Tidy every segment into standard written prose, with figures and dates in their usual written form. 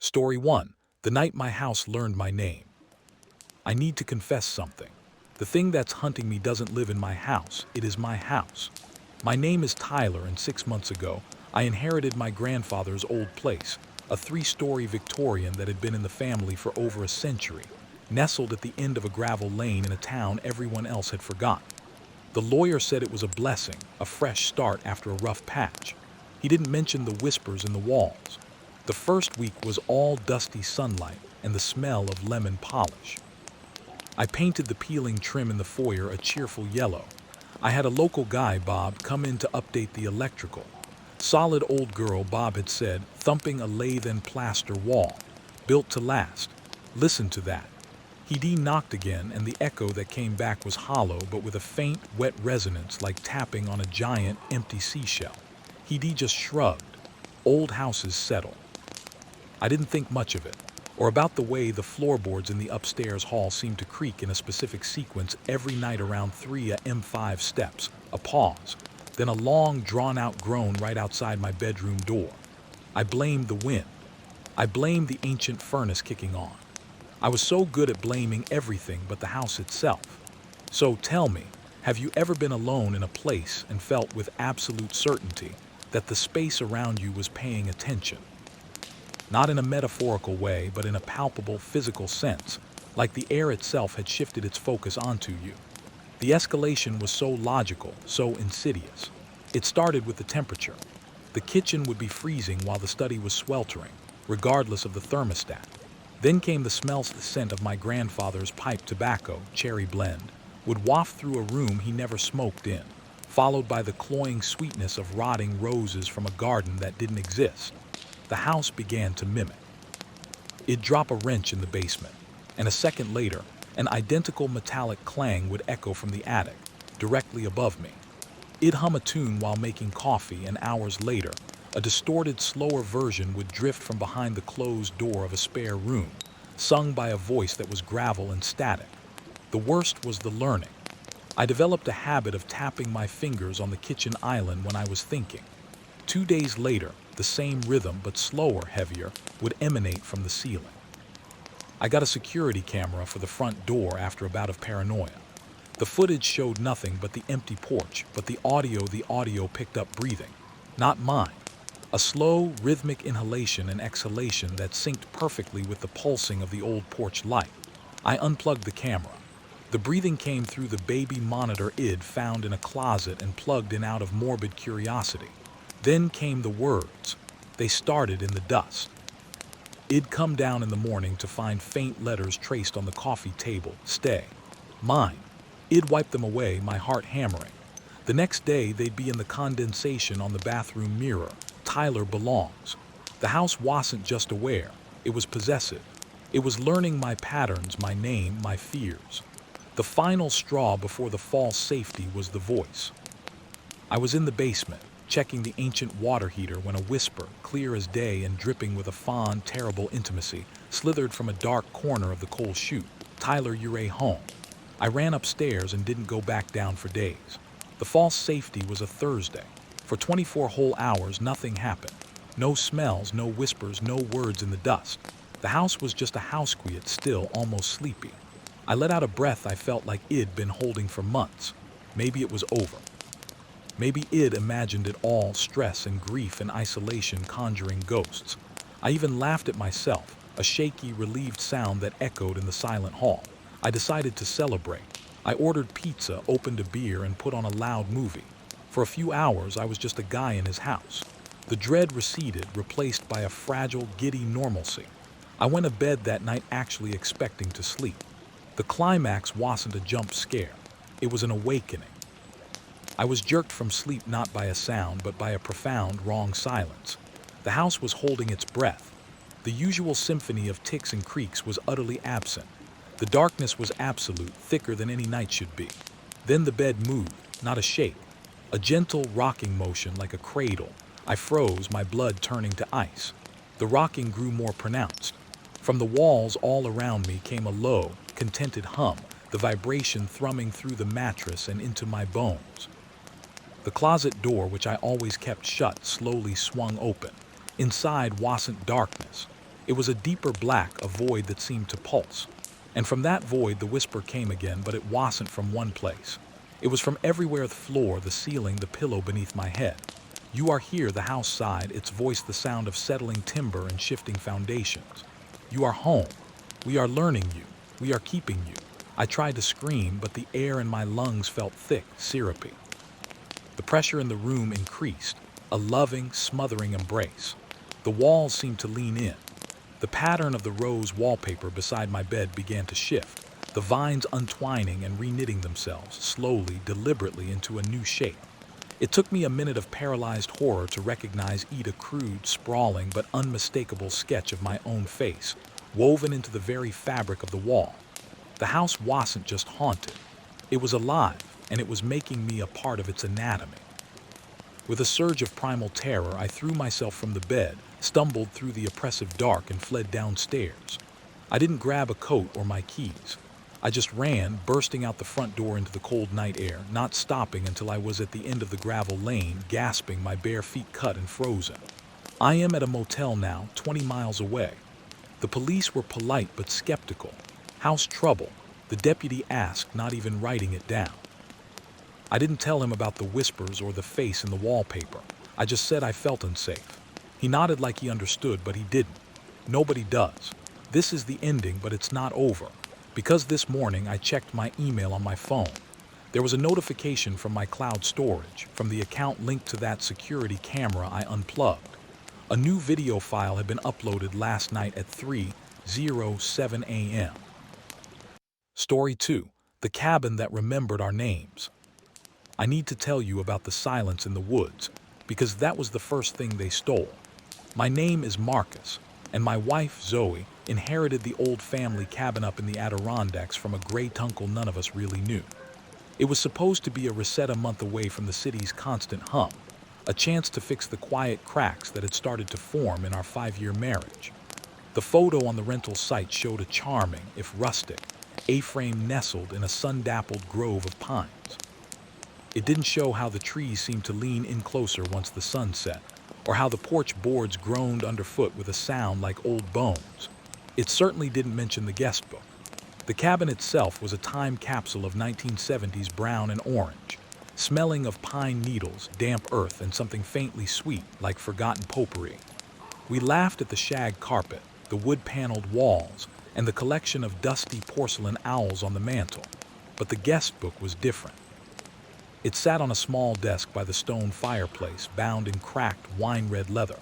Story 1. The night my house learned my name. I need to confess something. The thing that's hunting me doesn't live in my house, it is my house. My name is Tyler, and 6 months ago, I inherited my grandfather's old place, a 3-story Victorian that had been in the family for over a century, nestled at the end of a gravel lane in a town everyone else had forgotten. The lawyer said it was a blessing, a fresh start after a rough patch. He didn't mention the whispers in the walls. The first week was all dusty sunlight and the smell of lemon polish. I painted the peeling trim in the foyer a cheerful yellow. I had a local guy, Bob, come in to update the electrical. Solid old girl, Bob had said, thumping a lathe and plaster wall. Built to last. Listen to that. He knocked again, and the echo that came back was hollow but with a faint, wet resonance like tapping on a giant, empty seashell. He just shrugged. Old houses settle. I didn't think much of it, or about the way the floorboards in the upstairs hall seemed to creak in a specific sequence every night around 3 a.m. 5 steps, a pause, then a long, drawn-out groan right outside my bedroom door. I blamed the wind. I blamed the ancient furnace kicking on. I was so good at blaming everything but the house itself. So tell me, have you ever been alone in a place and felt with absolute certainty that the space around you was paying attention? Not in a metaphorical way, but in a palpable physical sense, like the air itself had shifted its focus onto you. The escalation was so logical, so insidious. It started with the temperature. The kitchen would be freezing while the study was sweltering, regardless of the thermostat. Then came the scent of my grandfather's pipe tobacco, cherry blend, would waft through a room he never smoked in, followed by the cloying sweetness of rotting roses from a garden that didn't exist. The house began to mimic. It'd drop a wrench in the basement, and a second later, an identical metallic clang would echo from the attic, directly above me. It'd hum a tune while making coffee, and hours later, a distorted, slower version would drift from behind the closed door of a spare room, sung by a voice that was gravel and static. The worst was the learning. I developed a habit of tapping my fingers on the kitchen island when I was thinking. 2 days later, the same rhythm, but slower, heavier, would emanate from the ceiling. I got a security camera for the front door after a bout of paranoia. The footage showed nothing but the empty porch, but the audio picked up breathing. Not mine. A slow, rhythmic inhalation and exhalation that synced perfectly with the pulsing of the old porch light. I unplugged the camera. The breathing came through the baby monitor I'd found in a closet and plugged in out of morbid curiosity. Then came the words. They started in the dust. I'd come down in the morning to find faint letters traced on the coffee table. Stay. Mine. I'd wipe them away, my heart hammering. The next day, they'd be in the condensation on the bathroom mirror. Tyler belongs. The house wasn't just aware. It was possessive. It was learning my patterns, my name, my fears. The final straw before the false safety was the voice. I was in the basement, checking the ancient water heater when a whisper, clear as day and dripping with a fond, terrible intimacy, slithered from a dark corner of the coal chute. Tyler, you're home. I ran upstairs and didn't go back down for days. The false safety was a Thursday. For 24 whole hours, nothing happened. No smells, no whispers, no words in the dust. The house was just a house, quiet, still, almost sleepy. I let out a breath I felt like I'd been holding for months. Maybe it was over. Maybe I'd imagined it all, stress and grief and isolation conjuring ghosts. I even laughed at myself, a shaky, relieved sound that echoed in the silent hall. I decided to celebrate. I ordered pizza, opened a beer, and put on a loud movie. For a few hours, I was just a guy in his house. The dread receded, replaced by a fragile, giddy normalcy. I went to bed that night actually expecting to sleep. The climax wasn't a jump scare. It was an awakening. I was jerked from sleep not by a sound, but by a profound, wrong silence. The house was holding its breath. The usual symphony of ticks and creaks was utterly absent. The darkness was absolute, thicker than any night should be. Then the bed moved, not a shake. A gentle rocking motion like a cradle. I froze, my blood turning to ice. The rocking grew more pronounced. From the walls all around me came a low, contented hum, the vibration thrumming through the mattress and into my bones. The closet door, which I always kept shut, slowly swung open. Inside wasn't darkness. It was a deeper black, a void that seemed to pulse. And from that void the whisper came again, but it wasn't from one place. It was from everywhere: the floor, the ceiling, the pillow beneath my head. "You are here," the house sighed, its voice the sound of settling timber and shifting foundations. "You are home. We are learning you. We are keeping you." I tried to scream, but the air in my lungs felt thick, syrupy. The pressure in the room increased, a loving, smothering embrace. The walls seemed to lean in. The pattern of the rose wallpaper beside my bed began to shift, the vines untwining and reknitting themselves, slowly, deliberately, into a new shape. It took me a minute of paralyzed horror to recognize a crude, sprawling, but unmistakable sketch of my own face, woven into the very fabric of the wall. The house wasn't just haunted. It was alive, and it was making me a part of its anatomy. With a surge of primal terror, I threw myself from the bed, stumbled through the oppressive dark, and fled downstairs. I didn't grab a coat or my keys. I just ran, bursting out the front door into the cold night air, not stopping until I was at the end of the gravel lane, gasping, my bare feet cut and frozen. I am at a motel now, 20 miles away. The police were polite but skeptical. "House trouble?" the deputy asked, not even writing it down. I didn't tell him about the whispers or the face in the wallpaper. I just said I felt unsafe. He nodded like he understood, but he didn't. Nobody does. This is the ending, but it's not over. Because this morning I checked my email on my phone. There was a notification from my cloud storage, from the account linked to that security camera I unplugged. A new video file had been uploaded last night at 3:07 a.m. Story 2. The Cabin That Remembered Our Names. I need to tell you about the silence in the woods, because that was the first thing they stole. My name is Marcus, and my wife, Zoe, inherited the old family cabin up in the Adirondacks from a great uncle none of us really knew. It was supposed to be a reset a month away from the city's constant hum, a chance to fix the quiet cracks that had started to form in our 5-year marriage. The photo on the rental site showed a charming, if rustic, A-frame nestled in a sun-dappled grove of pines. It didn't show how the trees seemed to lean in closer once the sun set, or how the porch boards groaned underfoot with a sound like old bones. It certainly didn't mention the guest book. The cabin itself was a time capsule of 1970s brown and orange, smelling of pine needles, damp earth, and something faintly sweet like forgotten potpourri. We laughed at the shag carpet, the wood-paneled walls, and the collection of dusty porcelain owls on the mantel, but the guest book was different. It sat on a small desk by the stone fireplace, bound in cracked wine-red leather.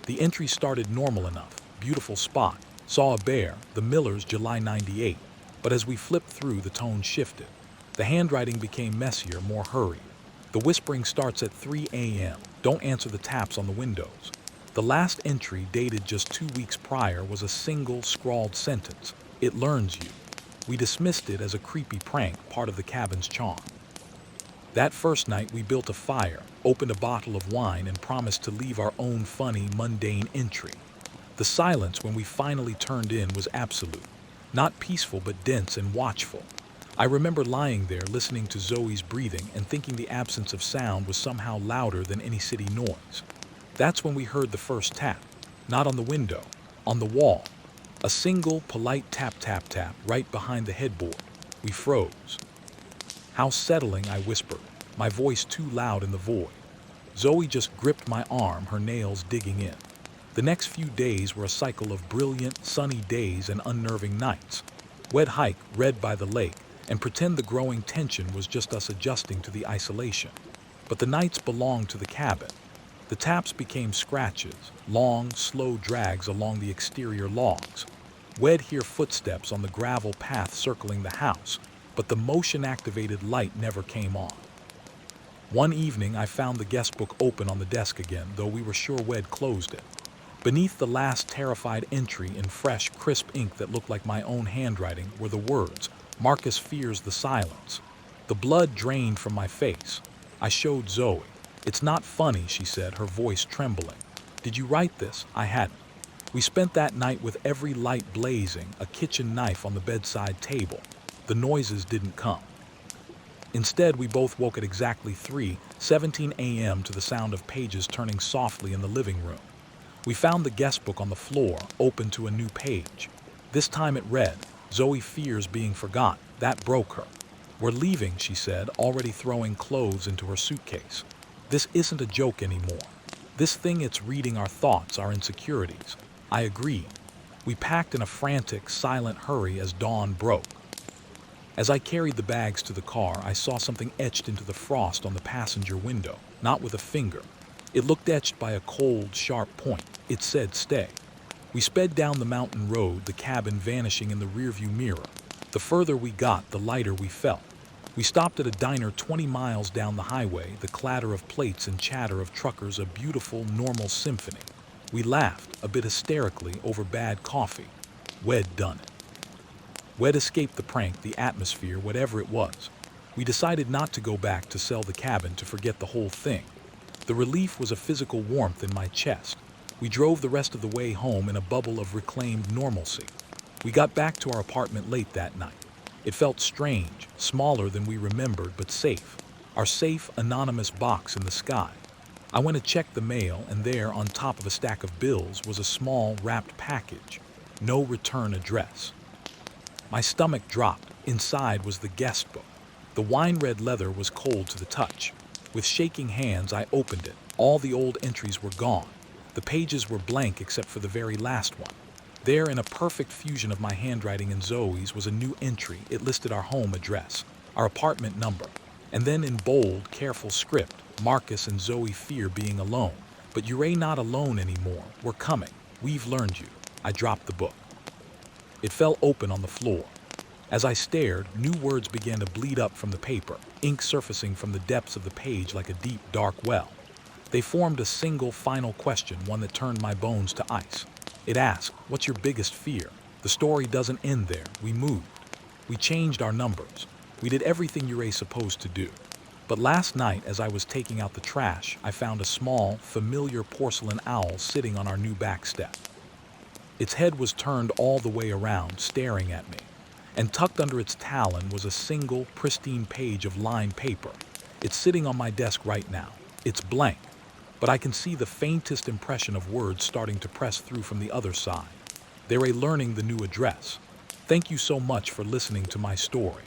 The entry started normal enough, beautiful spot, saw a bear, the Millers, July 98, but as we flipped through, the tone shifted. The handwriting became messier, more hurried. The whispering starts at 3 a.m. Don't answer the taps on the windows. The last entry, dated just 2 weeks prior, was a single scrawled sentence. "It learns you." We dismissed it as a creepy prank, part of the cabin's charm. That first night, we built a fire, opened a bottle of wine, and promised to leave our own funny, mundane entry. The silence when we finally turned in was absolute. Not peaceful, but dense and watchful. I remember lying there, listening to Zoe's breathing and thinking the absence of sound was somehow louder than any city noise. That's when we heard the first tap. Not on the window, on the wall. A single, polite tap, tap, tap, right behind the headboard. We froze. "How settling," I whispered, my voice too loud in the void. Zoe just gripped my arm, her nails digging in. The next few days were a cycle of brilliant, sunny days and unnerving nights. We'd hike, read by the lake, and pretend the growing tension was just us adjusting to the isolation. But the nights belonged to the cabin. The taps became scratches, long, slow drags along the exterior logs. We'd hear footsteps on the gravel path circling the house, but the motion-activated light never came on. One evening, I found the guest book open on the desk again, though we were sure we'd closed it. Beneath the last terrified entry in fresh, crisp ink that looked like my own handwriting were the words, "Marcus fears the silence." The blood drained from my face. I showed Zoe. "It's not funny," she said, her voice trembling. "Did you write this?" I hadn't. We spent that night with every light blazing, a kitchen knife on the bedside table. The noises didn't come. Instead, we both woke at exactly 3:17 a.m. to the sound of pages turning softly in the living room. We found the guest book on the floor, open to a new page. This time it read, "Zoe fears being forgotten." That broke her. "We're leaving," she said, already throwing clothes into her suitcase. "This isn't a joke anymore. This thing, it's reading our thoughts, our insecurities." I agreed. We packed in a frantic, silent hurry as dawn broke. As I carried the bags to the car, I saw something etched into the frost on the passenger window, not with a finger. It looked etched by a cold, sharp point. It said, "Stay." We sped down the mountain road, the cabin vanishing in the rearview mirror. The further we got, the lighter we felt. We stopped at a diner 20 miles down the highway, the clatter of plates and chatter of truckers a beautiful, normal symphony. We laughed, a bit hysterically, over bad coffee. We'd done it. We'd escaped the prank, the atmosphere, whatever it was. We decided not to go back to sell the cabin, to forget the whole thing. The relief was a physical warmth in my chest. We drove the rest of the way home in a bubble of reclaimed normalcy. We got back to our apartment late that night. It felt strange, smaller than we remembered, but safe. Our safe, anonymous box in the sky. I went to check the mail, and there, on top of a stack of bills, was a small, wrapped package. No return address. My stomach dropped. Inside was the guest book. The wine-red leather was cold to the touch. With shaking hands, I opened it. All the old entries were gone. The pages were blank except for the very last one. There, in a perfect fusion of my handwriting and Zoe's, was a new entry. It listed our home address, our apartment number, and then in bold, careful script, "Marcus and Zoe fear being alone. But you're not alone anymore. We're coming. We've learned you." I dropped the book. It fell open on the floor. As I stared, new words began to bleed up from the paper, ink surfacing from the depths of the page like a deep, dark well. They formed a single, final question, one that turned my bones to ice. It asked, "What's your biggest fear?" The story doesn't end there. We moved. We changed our numbers. We did everything you're supposed to do. But last night, as I was taking out the trash, I found a small, familiar porcelain owl sitting on our new back step. Its head was turned all the way around, staring at me. And tucked under its talon was a single, pristine page of lined paper. It's sitting on my desk right now. It's blank, but I can see the faintest impression of words starting to press through from the other side. They're learning the new address. "Thank you so much for listening to my story."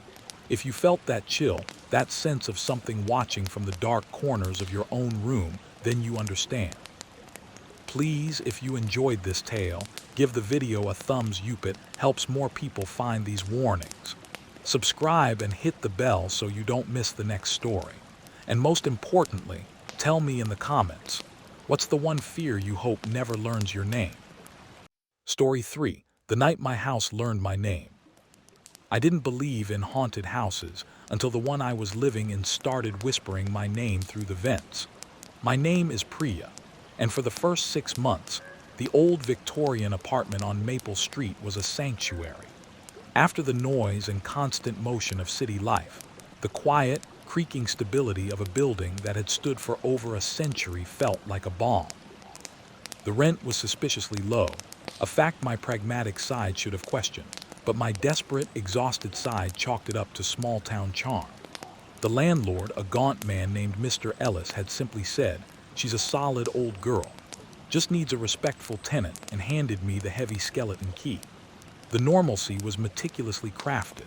If you felt that chill, that sense of something watching from the dark corners of your own room, then you understand. Please, if you enjoyed this tale, give the video a thumbs up. It helps more people find these warnings. Subscribe and hit the bell so you don't miss the next story. And most importantly, tell me in the comments, what's the one fear you hope never learns your name? Story 3. The Night My House Learned My Name. I didn't believe in haunted houses until the one I was living in started whispering my name through the vents. My name is Priya, and for the first 6 months, the old Victorian apartment on Maple Street was a sanctuary. After the noise and constant motion of city life, the quiet, creaking stability of a building that had stood for over a century felt like a balm. The rent was suspiciously low, a fact my pragmatic side should have questioned, but my desperate, exhausted side chalked it up to small-town charm. The landlord, a gaunt man named Mr. Ellis, had simply said, "She's a solid old girl, just needs a respectful tenant," and handed me the heavy skeleton key. The normalcy was meticulously crafted.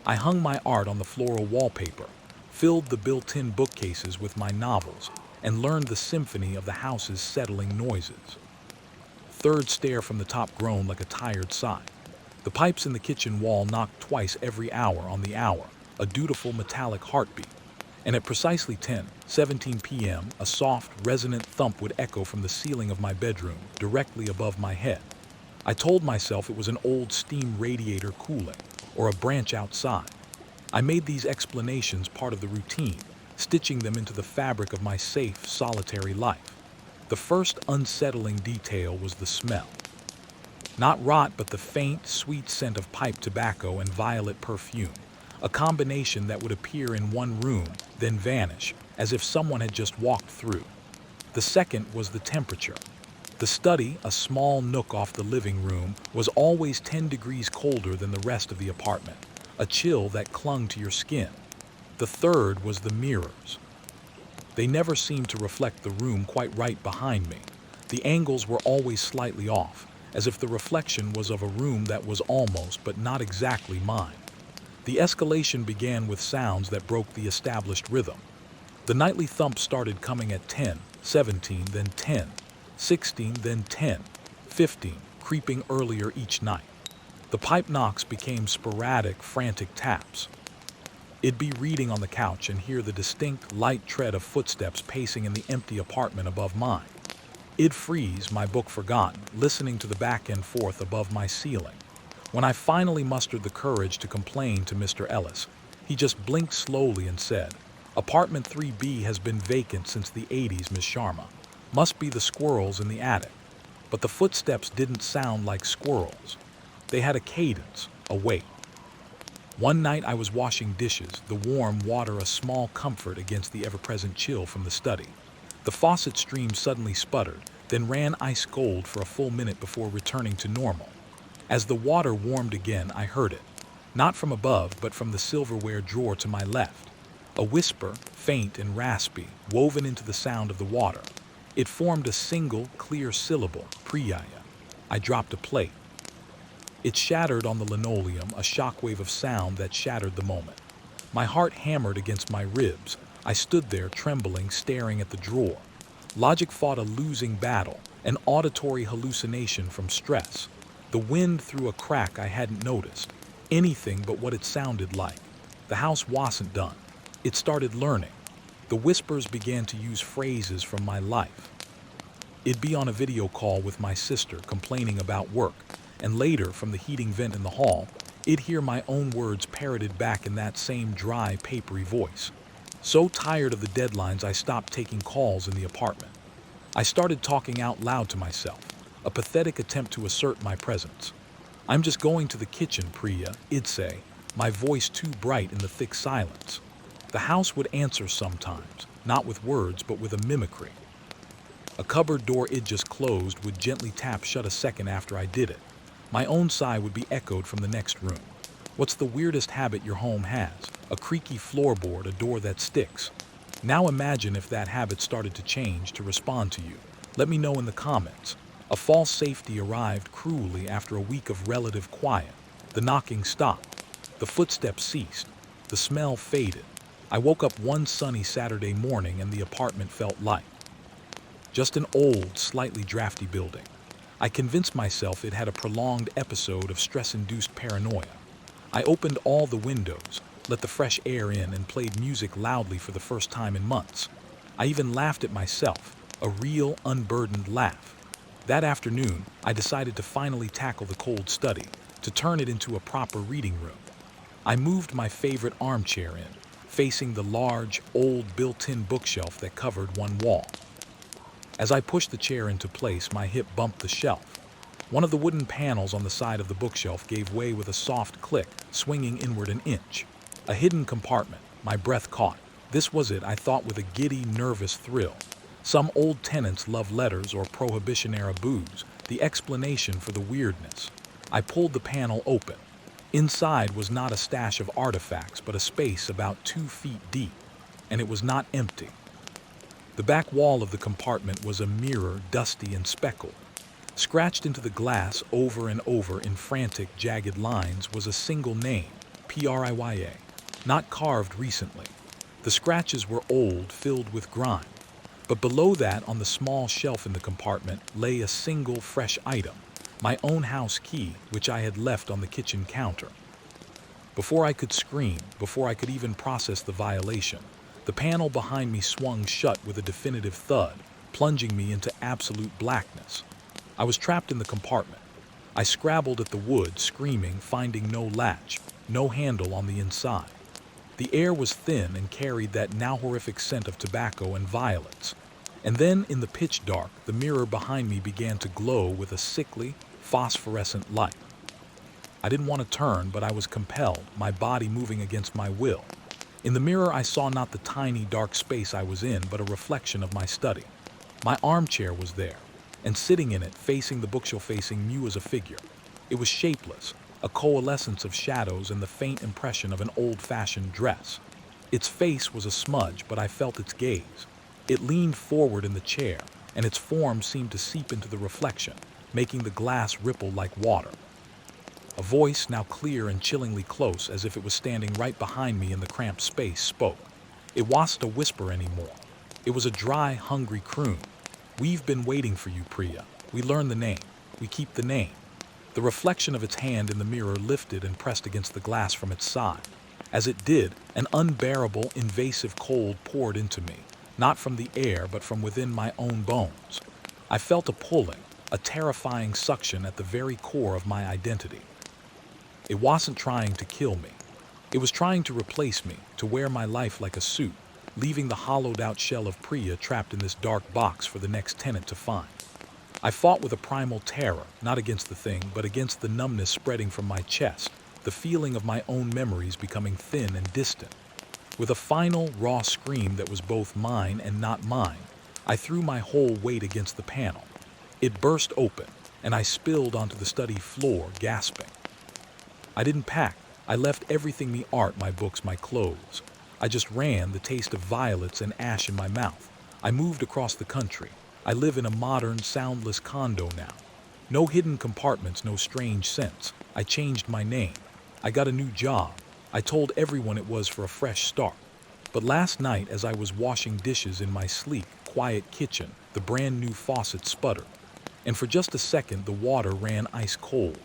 I hung my art on the floral wallpaper, filled the built-in bookcases with my novels, and learned the symphony of the house's settling noises. Third stair from the top groaned like a tired sigh. The pipes in the kitchen wall knocked twice every hour on the hour, a dutiful metallic heartbeat. And at precisely 10:17 p.m., a soft, resonant thump would echo from the ceiling of my bedroom, directly above my head. I told myself it was an old steam radiator cooling, or a branch outside. I made these explanations part of the routine, stitching them into the fabric of my safe, solitary life. The first unsettling detail was the smell. Not rot, but the faint, sweet scent of pipe tobacco and violet perfume, a combination that would appear in one room, then vanish, as if someone had just walked through. The second was the temperature. The study, a small nook off the living room, was always 10 degrees colder than the rest of the apartment, a chill that clung to your skin. The third was the mirrors. They never seemed to reflect the room quite right behind me. The angles were always slightly off, as if the reflection was of a room that was almost but not exactly mine. The escalation began with sounds that broke the established rhythm. The nightly thumps started coming at 10, 17, then 10, 16, then 10, 15, creeping earlier each night. The pipe knocks became sporadic, frantic taps. It'd be reading on the couch and hear the distinct, light tread of footsteps pacing in the empty apartment above mine. I'd freeze, my book forgotten, listening to the back and forth above my ceiling. When I finally mustered the courage to complain to Mr. Ellis, he just blinked slowly and said, "Apartment 3B has been vacant since the 80s, Miss Sharma. Must be the squirrels in the attic." But the footsteps didn't sound like squirrels. They had a cadence, a weight. One night I was washing dishes, the warm water a small comfort against the ever-present chill from the study. The faucet stream suddenly sputtered, then ran ice cold for a full minute before returning to normal. As the water warmed again, I heard it. Not from above, but from the silverware drawer to my left. A whisper, faint and raspy, woven into the sound of the water. It formed a single, clear syllable, "Priyaya." I dropped a plate. It shattered on the linoleum, a shockwave of sound that shattered the moment. My heart hammered against my ribs. I stood there, trembling, staring at the drawer. Logic fought a losing battle, an auditory hallucination from stress. The wind through a crack I hadn't noticed. Anything but what it sounded like. The house wasn't done. It started learning. The whispers began to use phrases from my life. It'd be on a video call with my sister, complaining about work, and later, from the heating vent in the hall, I'd hear my own words parroted back in that same dry, papery voice. So tired of the deadlines, I stopped taking calls in the apartment. I started talking out loud to myself, a pathetic attempt to assert my presence. "I'm just going to the kitchen, Priya," I'd say, my voice too bright in the thick silence. The house would answer sometimes, not with words, but with a mimicry. A cupboard door I'd just closed would gently tap shut a second after I did it. My own sigh would be echoed from the next room. "What's the weirdest habit your home has? A creaky floorboard, a door that sticks." Now imagine if that habit started to change, to respond to you. Let me know in the comments. A false safety arrived cruelly after a week of relative quiet. The knocking stopped. The footsteps ceased. The smell faded. I woke up one sunny Saturday morning and the apartment felt light. Just an old, slightly drafty building. I convinced myself it had a prolonged episode of stress-induced paranoia. I opened all the windows, let the fresh air in, and played music loudly for the first time in months. I even laughed at myself, a real, unburdened laugh. That afternoon, I decided to finally tackle the cold study, to turn it into a proper reading room. I moved my favorite armchair in, facing the large, old built-in bookshelf that covered one wall. As I pushed the chair into place, my hip bumped the shelf. One of the wooden panels on the side of the bookshelf gave way with a soft click, swinging inward an inch. A hidden compartment. My breath caught. This was it, I thought with a giddy, nervous thrill. Some old tenants' love letters or Prohibition-era booze, the explanation for the weirdness. I pulled the panel open. Inside was not a stash of artifacts, but a space about 2 feet deep. And it was not empty. The back wall of the compartment was a mirror, dusty and speckled. Scratched into the glass over and over in frantic, jagged lines was a single name, Priya, not carved recently. The scratches were old, filled with grime. But below that, on the small shelf in the compartment, lay a single fresh item, my own house key, which I had left on the kitchen counter. Before I could scream, before I could even process the violation, the panel behind me swung shut with a definitive thud, plunging me into absolute blackness. I was trapped in the compartment. I scrabbled at the wood, screaming, finding no latch, no handle on the inside. The air was thin and carried that now horrific scent of tobacco and violets. And then, in the pitch dark, the mirror behind me began to glow with a sickly, phosphorescent light. I didn't want to turn, but I was compelled, my body moving against my will. In the mirror, I saw not the tiny, dark space I was in, but a reflection of my study. My armchair was there, and sitting in it, facing the bookshelf, facing me, was a figure. It was shapeless, a coalescence of shadows and the faint impression of an old-fashioned dress. Its face was a smudge, but I felt its gaze. It leaned forward in the chair, and its form seemed to seep into the reflection, making the glass ripple like water. A voice, now clear and chillingly close, as if it was standing right behind me in the cramped space, spoke. It wasn't a whisper anymore. It was a dry, hungry croon. "We've been waiting for you, Priya. We learned the name. We keep the name." The reflection of its hand in the mirror lifted and pressed against the glass from its side. As it did, an unbearable, invasive cold poured into me, not from the air but from within my own bones. I felt a pulling, a terrifying suction at the very core of my identity. It wasn't trying to kill me. It was trying to replace me, to wear my life like a suit, leaving the hollowed-out shell of Priya trapped in this dark box for the next tenant to find. I fought with a primal terror, not against the thing, but against the numbness spreading from my chest, the feeling of my own memories becoming thin and distant. With a final, raw scream that was both mine and not mine, I threw my whole weight against the panel. It burst open, and I spilled onto the study floor, gasping. I didn't pack. I left everything: the art, my books, my clothes. I just ran, the taste of violets and ash in my mouth. I moved across the country. I live in a modern, soundless condo now. No hidden compartments, no strange scents. I changed my name. I got a new job. I told everyone it was for a fresh start. But last night, as I was washing dishes in my sleek, quiet kitchen, the brand new faucet sputtered. And for just a second, the water ran ice cold.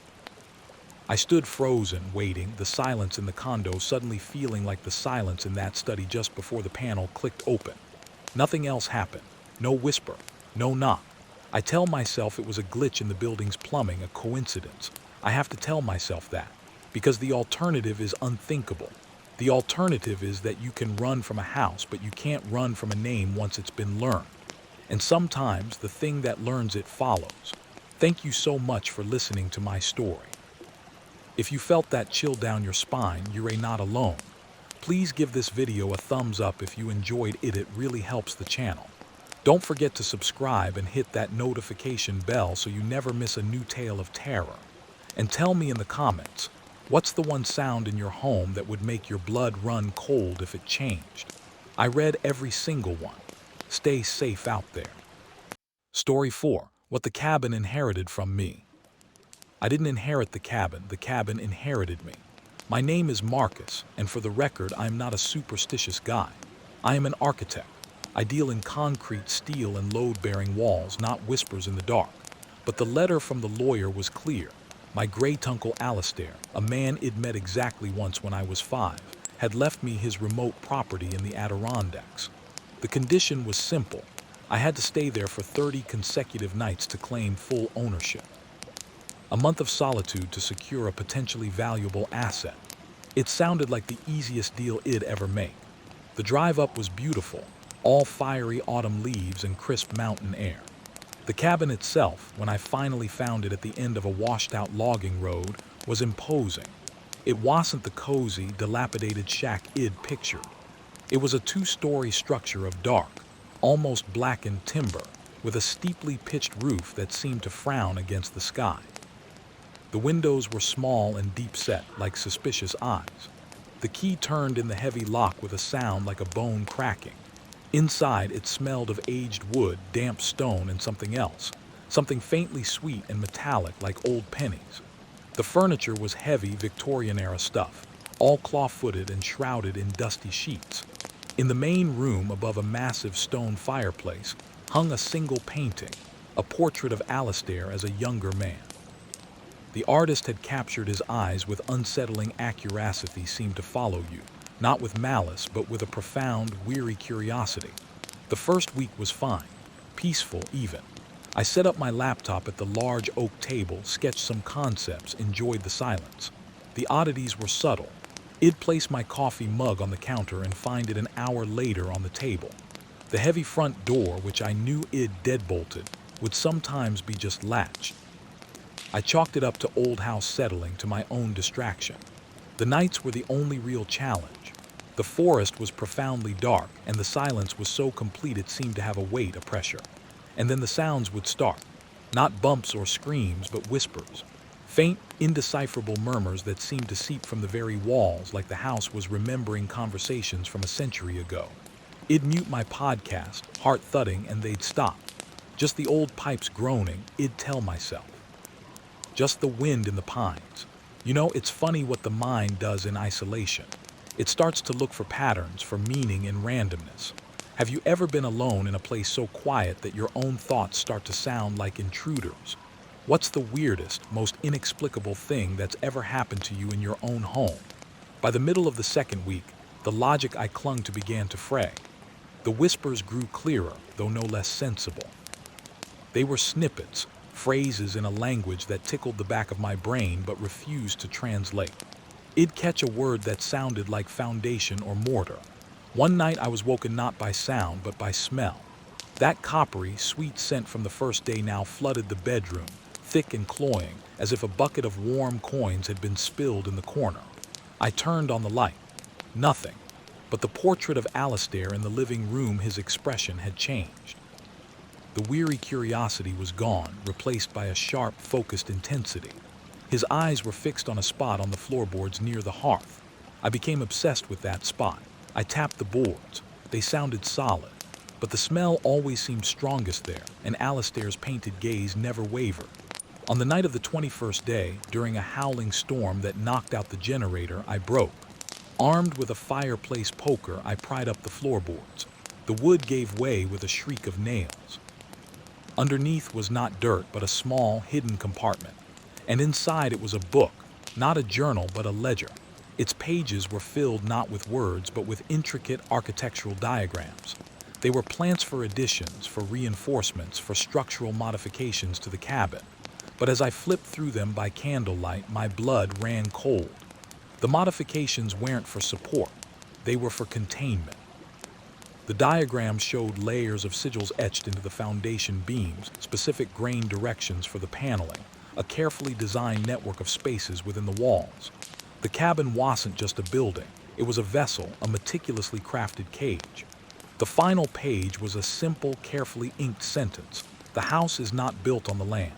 I stood frozen, waiting, the silence in the condo suddenly feeling like the silence in that study just before the panel clicked open. Nothing else happened. No whisper. No knock. I tell myself it was a glitch in the building's plumbing, a coincidence. I have to tell myself that, because the alternative is unthinkable. The alternative is that you can run from a house, but you can't run from a name once it's been learned. And sometimes the thing that learns it follows. Thank you so much for listening to my story. If you felt that chill down your spine, you're not alone. Please give this video a thumbs up if you enjoyed it. It really helps the channel. Don't forget to subscribe and hit that notification bell so you never miss a new tale of terror. And tell me in the comments, what's the one sound in your home that would make your blood run cold if it changed? I read every single one. Stay safe out there. Story 4. What the cabin inherited from me. I didn't inherit the cabin inherited me. My name is Marcus, and for the record, I am not a superstitious guy. I am an architect. I deal in concrete, steel, and load-bearing walls, not whispers in the dark. But the letter from the lawyer was clear. My great-uncle Alistair, a man I'd met exactly once when I was 5, had left me his remote property in the Adirondacks. The condition was simple. I had to stay there for 30 consecutive nights to claim full ownership. A month of solitude to secure a potentially valuable asset. It sounded like the easiest deal I'd ever make. The drive up was beautiful, all fiery autumn leaves and crisp mountain air. The cabin itself, when I finally found it at the end of a washed-out logging road, was imposing. It wasn't the cozy, dilapidated shack I'd pictured. It was a 2-story structure of dark, almost blackened timber, with a steeply pitched roof that seemed to frown against the sky. The windows were small and deep-set, like suspicious eyes. The key turned in the heavy lock with a sound like a bone cracking. Inside, it smelled of aged wood, damp stone, and something else. Something faintly sweet and metallic like old pennies. The furniture was heavy Victorian-era stuff, all claw-footed and shrouded in dusty sheets. In the main room, above a massive stone fireplace, hung a single painting, a portrait of Alistair as a younger man. The artist had captured his eyes with unsettling accuracy, seemed to follow you, not with malice, but with a profound, weary curiosity. The first week was fine, peaceful even. I set up my laptop at the large oak table, sketched some concepts, enjoyed the silence. The oddities were subtle. I'd place my coffee mug on the counter and find it an hour later on the table. The heavy front door, which I knew I'd deadbolted, would sometimes be just latched. I chalked it up to old house settling, to my own distraction. The nights were the only real challenge. The forest was profoundly dark, and the silence was so complete it seemed to have a weight, a pressure. And then the sounds would start. Not bumps or screams, but whispers. Faint, indecipherable murmurs that seemed to seep from the very walls, like the house was remembering conversations from a century ago. I'd mute my podcast, heart thudding, and they'd stop. Just the old pipes groaning, I'd tell myself. Just the wind in the pines. You know, it's funny what the mind does in isolation. It starts to look for patterns, for meaning in randomness. Have you ever been alone in a place so quiet that your own thoughts start to sound like intruders? What's the weirdest, most inexplicable thing that's ever happened to you in your own home? By the middle of the second week, the logic I clung to began to fray. The whispers grew clearer, though no less sensible. They were snippets, phrases in a language that tickled the back of my brain but refused to translate. I'd catch a word that sounded like foundation or mortar. One night I was woken not by sound but by smell. That coppery, sweet scent from the first day now flooded the bedroom, thick and cloying, as if a bucket of warm coins had been spilled in the corner. I turned on the light. Nothing. But the portrait of Alistair in the living room, his expression had changed. The weary curiosity was gone, replaced by a sharp, focused intensity. His eyes were fixed on a spot on the floorboards near the hearth. I became obsessed with that spot. I tapped the boards. They sounded solid. But the smell always seemed strongest there, and Alistair's painted gaze never wavered. On the night of the 21st day, during a howling storm that knocked out the generator, I broke. Armed with a fireplace poker, I pried up the floorboards. The wood gave way with a shriek of nails. Underneath was not dirt, but a small, hidden compartment. And inside it was a book, not a journal, but a ledger. Its pages were filled not with words, but with intricate architectural diagrams. They were plans for additions, for reinforcements, for structural modifications to the cabin. But as I flipped through them by candlelight, my blood ran cold. The modifications weren't for support. They were for containment. The diagram showed layers of sigils etched into the foundation beams, specific grain directions for the paneling, a carefully designed network of spaces within the walls. The cabin wasn't just a building. It was a vessel, a meticulously crafted cage. The final page was a simple, carefully inked sentence. The house is not built on the land.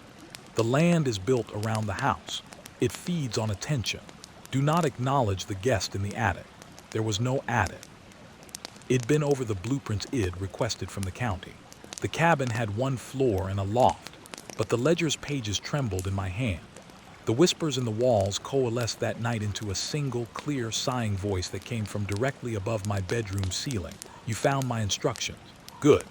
The land is built around the house. It feeds on attention. Do not acknowledge the guest in the attic. There was no attic. It'd been over the blueprints I'd requested from the county. The cabin had one floor and a loft, but the ledger's pages trembled in my hand. The whispers in the walls coalesced that night into a single, clear, sighing voice that came from directly above my bedroom ceiling. You found my instructions. Good.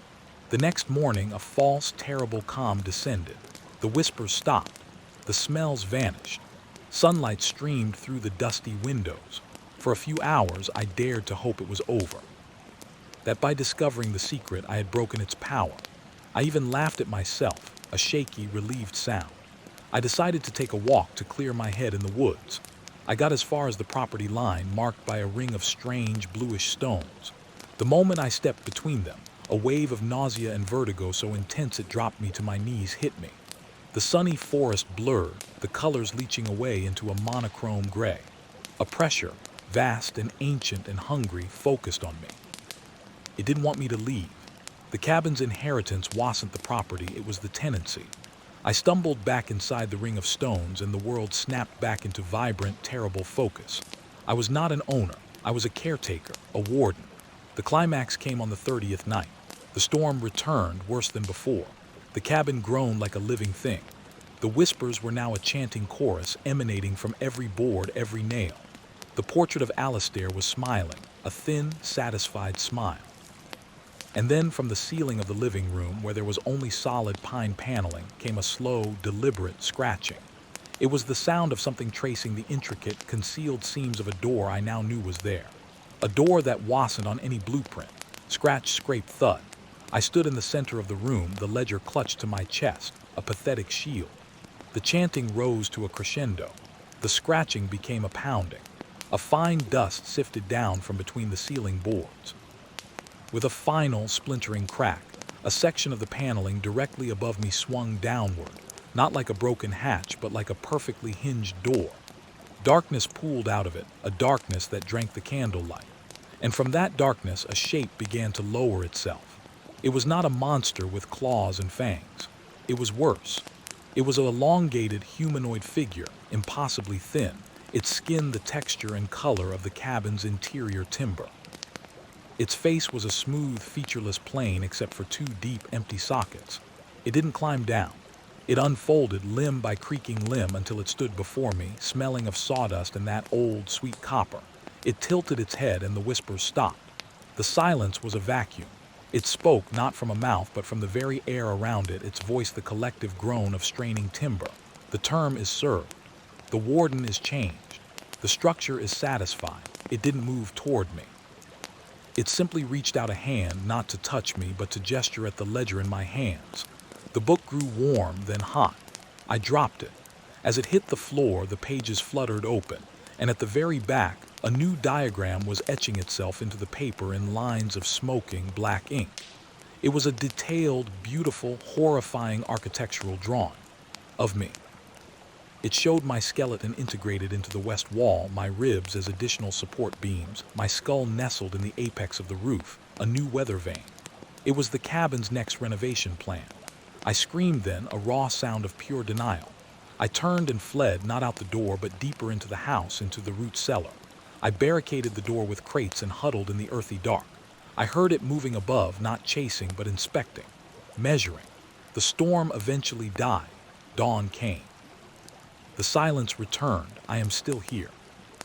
The next morning, a false, terrible calm descended. The whispers stopped. The smells vanished. Sunlight streamed through the dusty windows. For a few hours, I dared to hope it was over. That by discovering the secret, I had broken its power. I even laughed at myself, a shaky, relieved sound. I decided to take a walk to clear my head in the woods. I got as far as the property line, marked by a ring of strange, bluish stones. The moment I stepped between them, a wave of nausea and vertigo so intense it dropped me to my knees hit me. The sunny forest blurred, the colors leaching away into a monochrome gray. A pressure, vast and ancient and hungry, focused on me. It didn't want me to leave. The cabin's inheritance wasn't the property, it was the tenancy. I stumbled back inside the ring of stones, and the world snapped back into vibrant, terrible focus. I was not an owner. I was a caretaker, a warden. The climax came on the 30th night. The storm returned, worse than before. The cabin groaned like a living thing. The whispers were now a chanting chorus emanating from every board, every nail. The portrait of Alistair was smiling, a thin, satisfied smile. And then from the ceiling of the living room, where there was only solid pine paneling, came a slow, deliberate scratching. It was the sound of something tracing the intricate, concealed seams of a door I now knew was there. A door that wasn't on any blueprint. Scratch, scrape, thud. I stood in the center of the room, the ledger clutched to my chest, a pathetic shield. The chanting rose to a crescendo. The scratching became a pounding. A fine dust sifted down from between the ceiling boards. With a final, splintering crack, a section of the paneling directly above me swung downward, not like a broken hatch, but like a perfectly hinged door. Darkness pooled out of it, a darkness that drank the candlelight. And from that darkness, a shape began to lower itself. It was not a monster with claws and fangs. It was worse. It was an elongated humanoid figure, impossibly thin, its skin the texture and color of the cabin's interior timber. Its face was a smooth, featureless plane except for two deep, empty sockets. It didn't climb down. It unfolded limb by creaking limb until it stood before me, smelling of sawdust and that old, sweet copper. It tilted its head and the whispers stopped. The silence was a vacuum. It spoke not from a mouth but from the very air around it, its voice the collective groan of straining timber. The term is served. The warden is changed. The structure is satisfied. It didn't move toward me. It simply reached out a hand, not to touch me, but to gesture at the ledger in my hands. The book grew warm, then hot. I dropped it. As it hit the floor, the pages fluttered open, and at the very back, a new diagram was etching itself into the paper in lines of smoking black ink. It was a detailed, beautiful, horrifying architectural drawing of me. It showed my skeleton integrated into the west wall, my ribs as additional support beams, my skull nestled in the apex of the roof, a new weather vane. It was the cabin's next renovation plan. I screamed then, a raw sound of pure denial. I turned and fled, not out the door, but deeper into the house, into the root cellar. I barricaded the door with crates and huddled in the earthy dark. I heard it moving above, not chasing, but inspecting, measuring. The storm eventually died. Dawn came. The silence returned. I am still here.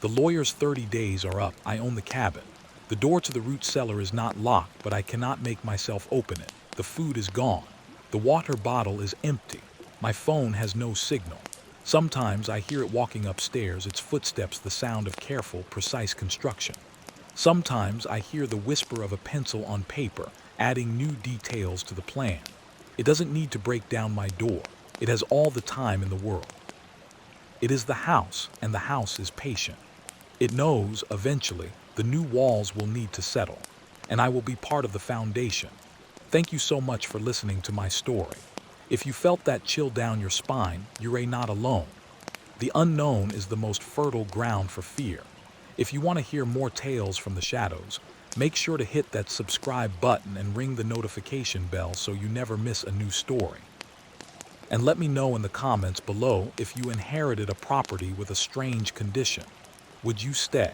The lawyer's 30 days are up. I own the cabin. The door to the root cellar is not locked, but I cannot make myself open it. The food is gone. The water bottle is empty. My phone has no signal. Sometimes I hear it walking upstairs, its footsteps the sound of careful, precise construction. Sometimes I hear the whisper of a pencil on paper, adding new details to the plan. It doesn't need to break down my door. It has all the time in the world. It is the house, and the house is patient. It knows, eventually, the new walls will need to settle, and I will be part of the foundation. Thank you so much for listening to my story. If you felt that chill down your spine, you're not alone. The unknown is the most fertile ground for fear. If you want to hear more tales from the shadows, make sure to hit that subscribe button and ring the notification bell so you never miss a new story. And let me know in the comments below if you inherited a property with a strange condition. Would you stay?